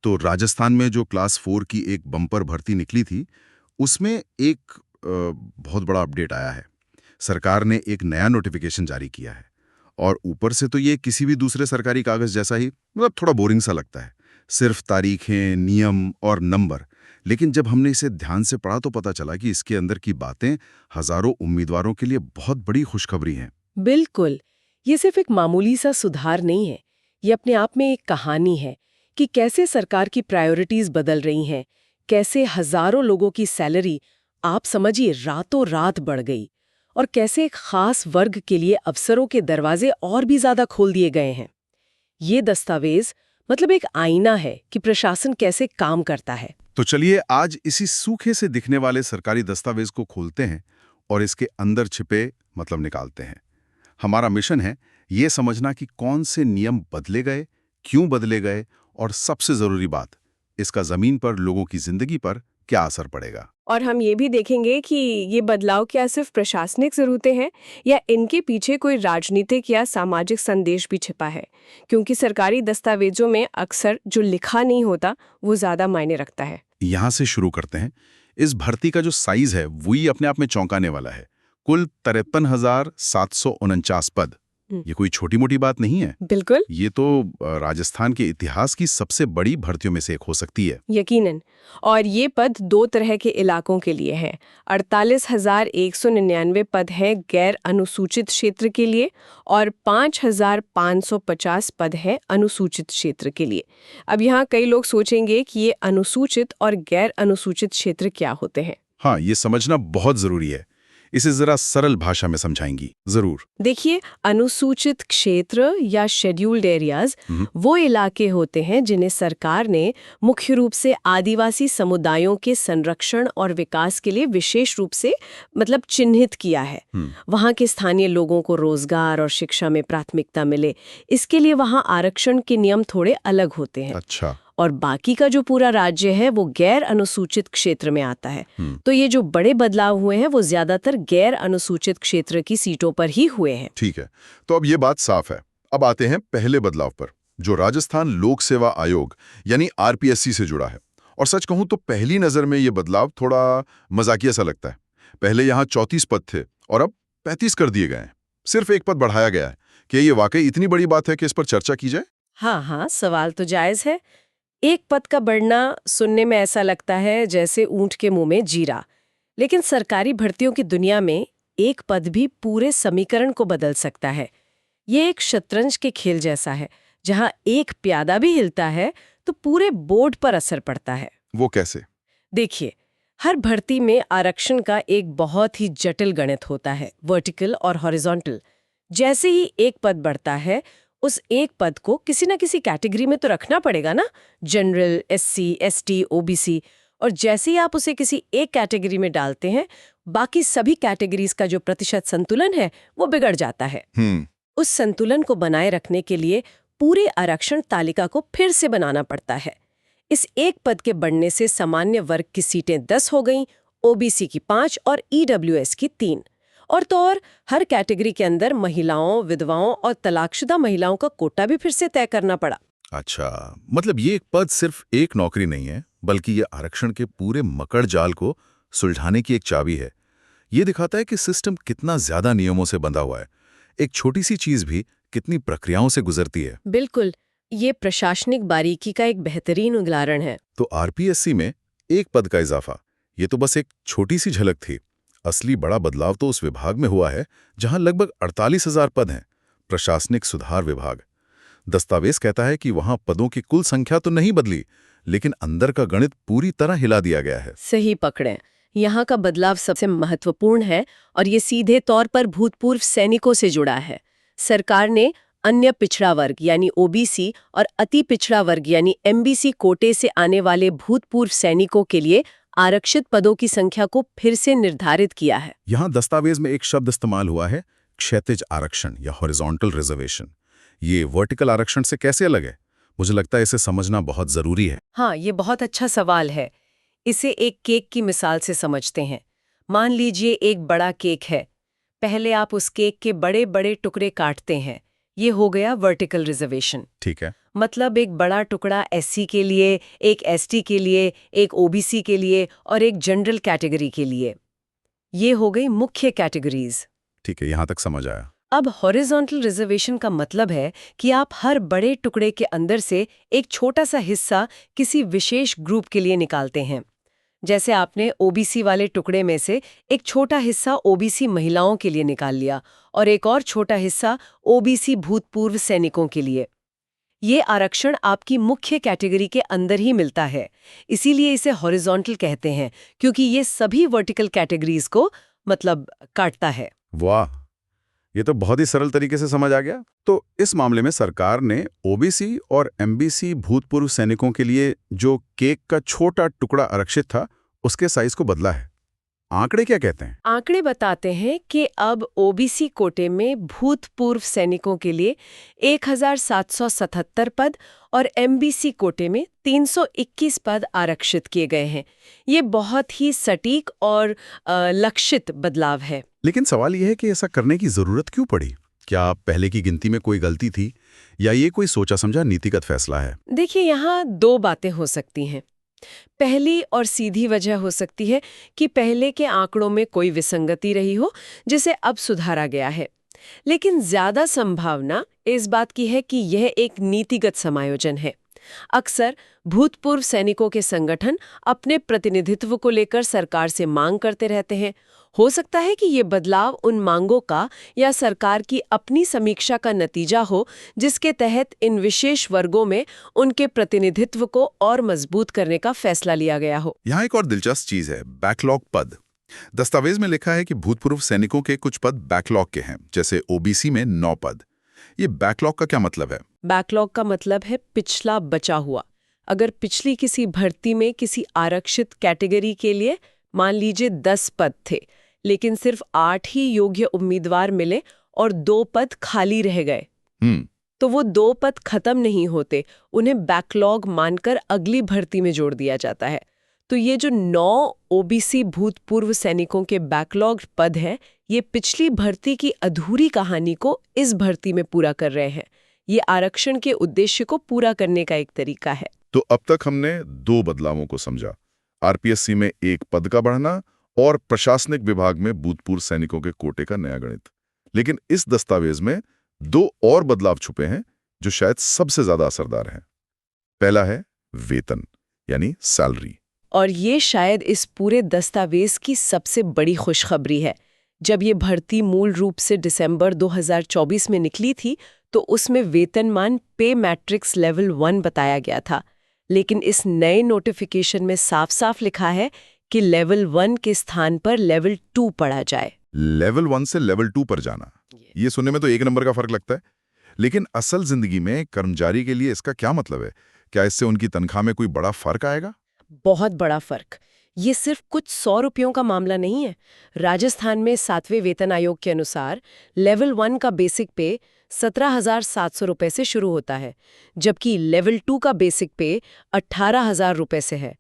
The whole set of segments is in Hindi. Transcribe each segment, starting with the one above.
तो राजस्थान में जो क्लास 4 की एक बम्पर भर्ती निकली थी, उसमें एक बहुत बड़ा अपडेट आया है। सरकार ने एक नया नोटिफिकेशन जारी किया है और ऊपर से तो ये किसी भी दूसरे सरकारी कागज जैसा ही, मतलब थोड़ा बोरिंग सा लगता है। सिर्फ तारीखें, नियम और नंबर। लेकिन जब हमने इसे ध्यान से पढ़ा तो पता चला कि इसके अंदर की बातें हजारों उम्मीदवारों के लिए बहुत बड़ी खुशखबरी हैं। बिल्कुल। ये सिर्फ एक मामूली सा सुधार नहीं है। ये अपने आप में एक कहानी है कि कैसे सरकार की प्रायोरिटीज बदल रही हैं, कैसे हजारों लोगों की सैलरी, आप समझिए, रातों रात बढ़ गई, और कैसे एक खास वर्ग के लिए अवसरों के दरवाजे और भी ज्यादा खोल दिए गए हैं। ये दस्तावेज मतलब एक आईना है कि प्रशासन कैसे काम करता है। तो चलिए आज इसी सूखे से दिखने वाले सरकारी दस्तावेज को खोलते हैं और इसके अंदर छिपे मतलब निकालते हैं। हमारा मिशन है ये समझना कि कौन से नियम बदले गए, क्यों बदले गए और सबसे जरूरी बात, इसका जमीन पर लोगों की जिंदगी पर क्या असर पड़ेगा। और हम ये भी देखेंगे कि ये बदलाव क्या सिर्फ प्रशासनिक जरूरतें हैं या इनके पीछे कोई राजनीतिक या सामाजिक संदेश भी छिपा है, क्योंकि सरकारी दस्तावेजों में अक्सर जो लिखा नहीं होता वो ज्यादा मायने रखता है। यहां से शुरू करते हैं। इस भर्ती का जो साइज है वही अपने आप में चौंकाने वाला है। कुल 53,749 पद। ये कोई छोटी मोटी बात नहीं है। बिल्कुल। ये तो राजस्थान के इतिहास की सबसे बड़ी भर्तियों में से एक हो सकती है। यकीनन। और ये पद दो तरह के इलाकों के लिए हैं। 48,199 पद हैं गैर अनुसूचित क्षेत्र के लिए और 5,550 पद हैं अनुसूचित क्षेत्र के लिए। अब यहाँ कई लोग सोचेंगे कि ये अनुसूचित और गैर अनुसूचित क्षेत्र क्या होते हैं। हाँ, ये समझना बहुत जरूरी है। इसे जरा सरल भाषा में समझाएंगी? जरूर। देखिए, अनुसूचित क्षेत्र या शेड्यूल्ड एरियाज वो इलाके होते हैं जिन्हें सरकार ने मुख्य रूप से आदिवासी समुदायों के संरक्षण और विकास के लिए विशेष रूप से मतलब चिन्हित किया है। वहाँ के स्थानीय लोगों को रोजगार और शिक्षा में प्राथमिकता मिले, इसके लिए वहाँ आरक्षण के नियम थोड़े अलग होते हैं। अच्छा। और बाकी का जो पूरा राज्य है वो गैर अनुसूचित क्षेत्र में आता है। तो ये जो बड़े बदलाव हुए हैं वो ज्यादातर गैर अनुसूचित क्षेत्र की सीटों पर ही हुए हैं। ठीक है, तो अब ये बात साफ है। अब आते हैं पहले बदलाव पर, जो राजस्थान लोक सेवा आयोग यानी आरपीएससी से जुड़ा है। और सच कहूं तो पहली नजर में ये बदलाव थोड़ा मजाकिया सा लगता है। पहले यहाँ 34 पद थे और अब 35 कर दिए गए हैं। सिर्फ एक पद बढ़ाया गया है। क्या ये वाकई इतनी बड़ी बात है कि इस पर चर्चा की जाए? हाँ हाँ, सवाल तो जायज है। एक पद का बढ़ना सुनने में ऐसा लगता है जैसे ऊंट के मुंह में जीरा, लेकिन सरकारी भर्तियों की दुनिया में एक पद भी पूरे समीकरण को बदल सकता है। ये एक शतरंज के खेल जैसा है, जहां एक प्यादा भी हिलता है तो पूरे बोर्ड पर असर पड़ता है। वो कैसे? देखिए, हर भर्ती में आरक्षण का एक बहुत ही जटिल गणित होता है, वर्टिकल और हॉरिजॉन्टल। जैसे ही एक पद बढ़ता है, उस एक पद को किसी ना किसी कैटेगरी में तो रखना पड़ेगा ना, जनरल, एससी, एसटी, ओबीसी। और जैसे ही आप उसे किसी एक कैटेगरी में डालते हैं, बाकी सभी कैटेगरीज का जो प्रतिशत संतुलन है वो बिगड़ जाता है। उस संतुलन को बनाए रखने के लिए पूरे आरक्षण तालिका को फिर से बनाना पड़ता है। इस एक पद के बढ़ने से सामान्य वर्ग की सीटें 10 हो गईं, ओबीसी की 5 और ईडब्ल्यूएस की 3। और तो और हर कैटेगरी के अंदर महिलाओं, विधवाओं और तलाकशुदा महिलाओं का कोटा भी फिर से तय करना पड़ा। अच्छा, मतलब ये एक पद सिर्फ एक नौकरी नहीं है, बल्कि ये आरक्षण के पूरे मकड़ जाल को सुलझाने की एक चाबी है। ये दिखाता है कि सिस्टम कितना ज्यादा नियमों से बंधा हुआ है। एक छोटी सी चीज भी कितनी प्रक्रियाओं से गुजरती है। बिल्कुल, ये प्रशासनिक बारीकी का एक बेहतरीन उदाहरण है। तो आरपीएससी में एक पद का इजाफा, ये तो बस एक छोटी सी झलक थी। असली बड़ा बदलाव तो उस विभाग में हुआ है जहां लगभग 48,000 पद हैं, प्रशासनिक सुधार विभाग। दस्तावेज कहता है कि वहां पदों की कुल संख्या तो नहीं बदली, लेकिन अंदर का गणित पूरी तरह हिला दिया गया है। सही पकड़ें। यहाँ का बदलाव सबसे महत्वपूर्ण है और ये सीधे तौर पर भूतपूर्व सैनिकों से जुड़ा है। सरकार ने अन्य पिछड़ा वर्ग यानी ओबीसी और अति पिछड़ा वर्ग यानी एमबीसी कोटे से आने वाले भूतपूर्व सैनिकों के लिए आरक्षित पदों की संख्या को फिर से निर्धारित किया है। यहाँ दस्तावेज में एक शब्द इस्तेमाल हुआ है, क्षैतिज आरक्षण या हॉरिजॉन्टल रिजर्वेशन। ये वर्टिकल आरक्षण से कैसे अलग है? मुझे लगता है इसे समझना बहुत जरूरी है। हाँ, ये बहुत अच्छा सवाल है। इसे एक केक की मिसाल से समझते हैं। मान लीजिए एक बड़ा केक है। पहले आप उस केक के बड़े बड़े टुकड़े काटते हैं। ये हो गया वर्टिकल रिजर्वेशन। ठीक है। मतलब एक बड़ा टुकड़ा एससी के लिए, एक एसटी के लिए, एक ओबीसी के लिए और एक जनरल कैटेगरी के लिए। ये हो गई मुख्य कैटेगरीज। ठीक है, यहां तक समझ आया। अब हॉरिजॉन्टल रिजर्वेशन का मतलब है कि आप हर बड़े टुकड़े के अंदर से एक छोटा सा हिस्सा किसी विशेष ग्रुप के लिए निकालते हैं। जैसे आपने ओबीसी वाले टुकड़े में से एक छोटा हिस्सा ओबीसी महिलाओं के लिए निकाल लिया और एक और छोटा हिस्सा ओबीसी भूतपूर्व सैनिकों के लिए। ये आरक्षण आपकी मुख्य कैटेगरी के अंदर ही मिलता है, इसीलिए इसे हॉरिजॉन्टल कहते हैं, क्योंकि ये सभी वर्टिकल कैटेगरीज को मतलब काटता है। वाह, ये तो बहुत ही सरल तरीके से समझ आ गया। तो इस मामले में सरकार ने ओबीसी और एमबीसी भूतपूर्व सैनिकों के लिए जो केक का छोटा टुकड़ा आरक्षित था, उसके साइज को बदला है। आंकड़े क्या कहते हैं? आंकड़े बताते हैं कि अब ओबीसी कोटे में भूतपूर्व सैनिकों के लिए 1777 पद और एमबीसी कोटे में 321 पद आरक्षित किए गए हैं। ये बहुत ही सटीक और लक्षित बदलाव है। लेकिन सवाल यह है कि ऐसा करने की जरूरत क्यों पड़ी? क्या पहले की गिनती में कोई गलती थी या ये कोई सोचा समझा नीतिगत फैसला है? देखिए, यहाँ दो बातें हो सकती हैं। पहली और सीधी वजह हो सकती है कि पहले के आंकड़ों में कोई विसंगति रही हो, जिसे अब सुधारा गया है। लेकिन ज्यादा संभावना इस बात की है कि यह एक नीतिगत समायोजन है। अक्सर भूतपूर्व सैनिकों के संगठन अपने प्रतिनिधित्व को लेकर सरकार से मांग करते रहते हैं। हो सकता है कि ये बदलाव उन मांगों का या सरकार की अपनी समीक्षा का नतीजा हो, जिसके तहत इन विशेष वर्गों में उनके प्रतिनिधित्व को और मजबूत करने का फैसला लिया गया हो। यहाँ एक और दिलचस्प चीज है, बैकलॉग पद। दस्तावेज में लिखा है कि भूतपूर्व सैनिकों के कुछ पद बैकलॉग के हैं, जैसे ओबीसी में 9 पद। ये बैकलॉग का क्या मतलब है? बैकलॉग का मतलब है पिछला बचा हुआ। अगर पिछली किसी भर्ती में किसी आरक्षित कैटेगरी के लिए मान लीजिए 10 पद थे, लेकिन सिर्फ 8 ही योग्य उम्मीदवार मिले और 2 पद खाली रह गए, तो वो 2 पद खत्म नहीं होते, उन्हें बैकलॉग मानकर अगली भर्ती में जोड़ दिया जाता है। तो ये जो 9 ओबीसी भूतपूर्व सैनिकों के बैकलॉग पद हैं, ये पिछली भर्ती की अधूरी कहानी को इस भर्ती में पूरा कर रहे हैं। ये आरक्षण के उद्देश्य को पूरा करने का एक तरीका है। तो अब तक हमने 2 बदलावों को समझा, आरपीएससी में 1 पद का बढ़ना और प्रशासनिक विभाग में भूतपूर्व सैनिकों के कोटे का नया गणित। लेकिन इस दस्तावेज में 2 और बदलाव छुपे हैं जो शायद सबसे ज्यादा असरदार हैं। पहला है वेतन, यानी सैलरी। और ये शायद इस पूरे दस्तावेज की सबसे बड़ी खुशखबरी है। जब ये भर्ती मूल रूप से दिसंबर 2024 में निकली थी, तो उसमें वेतनमान पे मैट्रिक्स लेवल 1 बताया गया था। लेकिन इस नए नोटिफिकेशन में साफ-साफ लिखा है कि लेवल 1 के स्थान पर लेवल 2 पढ़ा जाए। लेवल 1 से लेवल 2 पर जाना, ये सुनने में तो 1 नंबर का फर्क लगता है। लेकिन असल जिंदगी में कर्मचारी के लिए इसका क्या मतलब है? क्या इससे उनकी तनख्वाह में कोई बड़ा फर्क आएगा? बहुत बड़ा फर्क। ये सिर्फ कुछ 100 रुपयों का मामला नहीं है। राजस्थान में 7वें वेतन आयोग के अनुसार लेवल 1 का बेसिक पे 17,700 रुपए से शुरू होता है, जबकि लेवल 2 का बेसिक पे 18,000 रुपए से है।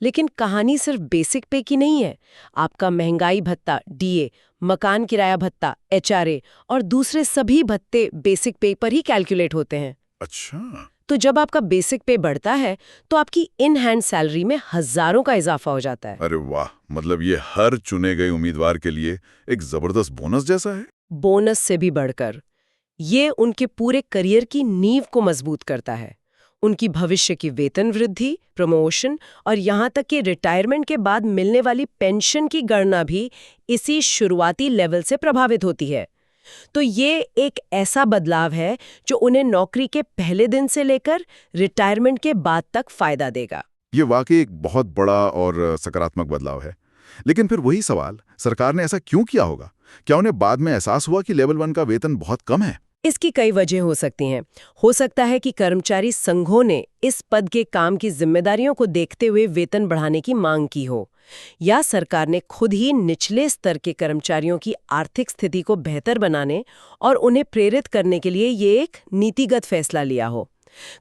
लेकिन कहानी सिर्फ बेसिक पे की नहीं है। आपका महंगाई भत्ता, डीए, मकान किराया भत्ता, एचआरए और दूसरे सभी भत्ते बेसिक पे पर ही कैलकुलेट होते हैं। अच्छा, तो जब आपका बेसिक पे बढ़ता है, तो आपकी इन हैंड सैलरी में हजारों का इजाफा हो जाता है। अरे वाह, मतलब ये हर चुने गए उम्मीदवार के लिए एक जबरदस्त बोनस जैसा है। बोनस से भी बढ़कर ये उनके पूरे करियर की नींव को मजबूत करता है। उनकी भविष्य की वेतन वृद्धि, प्रमोशन और यहाँ तक कि रिटायरमेंट के बाद मिलने वाली पेंशन की गणना भी इसी शुरुआती लेवल से प्रभावित होती है। तो ये एक ऐसा बदलाव है जो उन्हें नौकरी के पहले दिन से लेकर रिटायरमेंट के बाद तक फायदा देगा। ये वाकई एक बहुत बड़ा और सकारात्मक बदलाव है। लेकिन फिर वही सवाल, सरकार ने ऐसा क्यों किया होगा? क्या उन्हें बाद में एहसास हुआ कि लेवल 1 का वेतन बहुत कम है? इसकी कई वजह हो सकती हैं। हो सकता है कि कर्मचारी संघों ने इस पद के काम की जिम्मेदारियों को देखते हुए वेतन बढ़ाने की मांग की हो, या सरकार ने खुद ही निचले स्तर के कर्मचारियों की आर्थिक स्थिति को बेहतर बनाने और उन्हें प्रेरित करने के लिए ये एक नीतिगत फैसला लिया हो।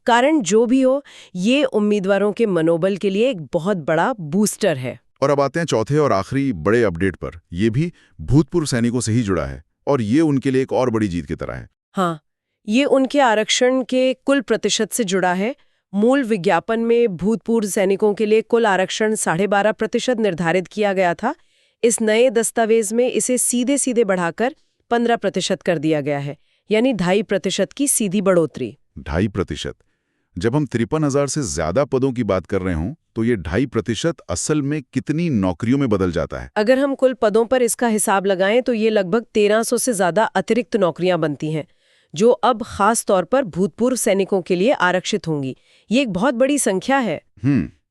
कारण जो भी हो, ये उम्मीदवारों के मनोबल के लिए एक बहुत बड़ा बूस्टर है। और अब आते हैं चौथे और आखिरी बड़े अपडेट पर। ये भी भूतपूर्व सैनिकों से ही जुड़ा है और ये उनके लिए एक और बड़ी जीत की तरह है। हाँ, ये उनके आरक्षण के कुल प्रतिशत से जुड़ा है। मूल विज्ञापन में भूतपूर्व सैनिकों के लिए कुल आरक्षण 12.5% निर्धारित किया गया था। इस नए दस्तावेज में इसे सीधे सीधे बढ़ाकर 15% कर दिया गया है, यानी 2.5% की सीधी बढ़ोतरी। 2.5%। जब हम 53,000 से ज्यादा पदों की बात कर रहे हों तो ये 2.5% असल में कितनी नौकरियों में बदल जाता है? अगर हम कुल पदों पर इसका हिसाब लगाएं तो ये लगभग 1300 से ज्यादा अतिरिक्त नौकरियां बनती हैं, जो अब खास तौर पर भूतपूर्व सैनिकों के लिए आरक्षित होंगी। ये एक बहुत बड़ी संख्या है।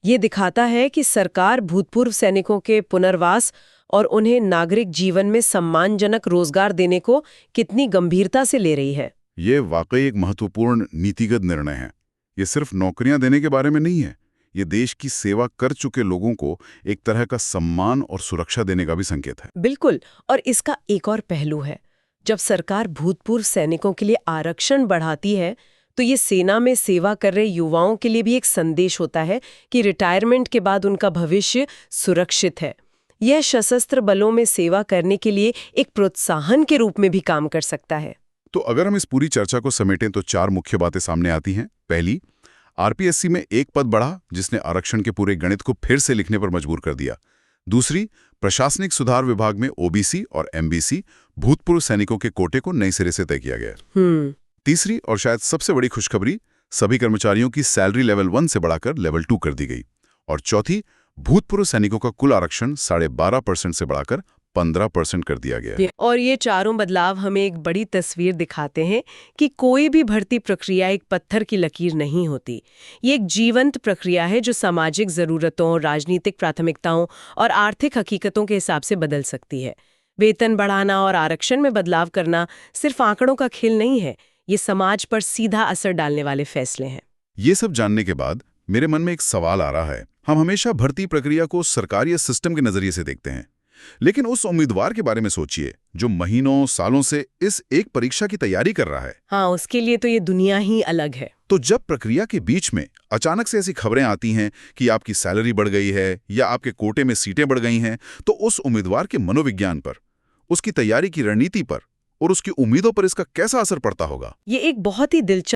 ये दिखाता है कि सरकार भूतपूर्व सैनिकों के पुनर्वास और उन्हें नागरिक जीवन में सम्मानजनक रोजगार देने को कितनी गंभीरता से ले रही है। ये वाकई एक महत्वपूर्ण नीतिगत निर्णय है। ये सिर्फ नौकरियां देने के बारे में नहीं है, ये देश की सेवा कर चुके लोगों को एक तरह का सम्मान और सुरक्षा देने का भी संकेत है। बिल्कुल। और इसका एक और पहलू है, जब सरकार भूतपूर्व सैनिकों के लिए आरक्षण बढ़ाती है तो ये सेना में सेवा कर रहे युवाओं के लिए भी एक संदेश होता है कि रिटायरमेंट के बाद उनका भविष्य सुरक्षित है। यह सशस्त्र बलों में सेवा करने के लिए एक प्रोत्साहन के रूप में भी काम कर सकता है। तो अगर हम इस पूरी चर्चा को समेटें तो 4 मुख्य बातें सामने आती हैं। पहली, आरपीएससी में एक पद बढ़ा जिसने आरक्षण के पूरे गणित को फिर से लिखने पर मजबूर कर दिया। दूसरी, प्रशासनिक सुधार विभाग में ओबीसी और एमबीसी भूतपूर्व सैनिकों के कोटे को नए सिरे से तय किया गया। तीसरी और शायद सबसे बड़ी खुशखबरी, सभी कर्मचारियों की सैलरी लेवल 1 से बढ़ाकर लेवल 2 कर दी गई। और चौथी, भूतपूर्व सैनिकों का कुल आरक्षण 12.5% से बढ़ाकर 15% कर दिया गया। और ये चारों बदलाव हमें एक बड़ी तस्वीर दिखाते हैं कि कोई भी भर्ती प्रक्रिया एक पत्थर की लकीर नहीं होती। ये एक जीवंत प्रक्रिया है जो सामाजिक जरूरतों, राजनीतिक प्राथमिकताओं और आर्थिक हकीकतों के हिसाब से बदल सकती है। वेतन बढ़ाना और आरक्षण में बदलाव करना सिर्फ आंकड़ों का खेल नहीं है, ये समाज पर सीधा असर डालने वाले फैसले हैं। ये सब जानने के बाद मेरे मन में एक सवाल आ रहा है। हम हमेशा भर्ती प्रक्रिया को सरकारी सिस्टम के नजरिए से देखते हैं, लेकिन उस उम्मीदवार के बारे में सोचिए जो महीनों सालों से इस एक परीक्षा की तैयारी कर रहा है। हाँ, उसके लिए तो ये दुनिया ही अलग है। तो जब प्रक्रिया के बीच में अचानक से ऐसी खबरें आती हैं कि आपकी सैलरी बढ़ गई है या आपके कोटे में सीटें बढ़ गई हैं, तो उस उम्मीदवार के मनोविज्ञान पर, उसकी तैयारी की रणनीति पर और उसकी उम्मीदों पर इसका कैसा असर पड़ता होगा? ये एक बहुत ही दिलचस्प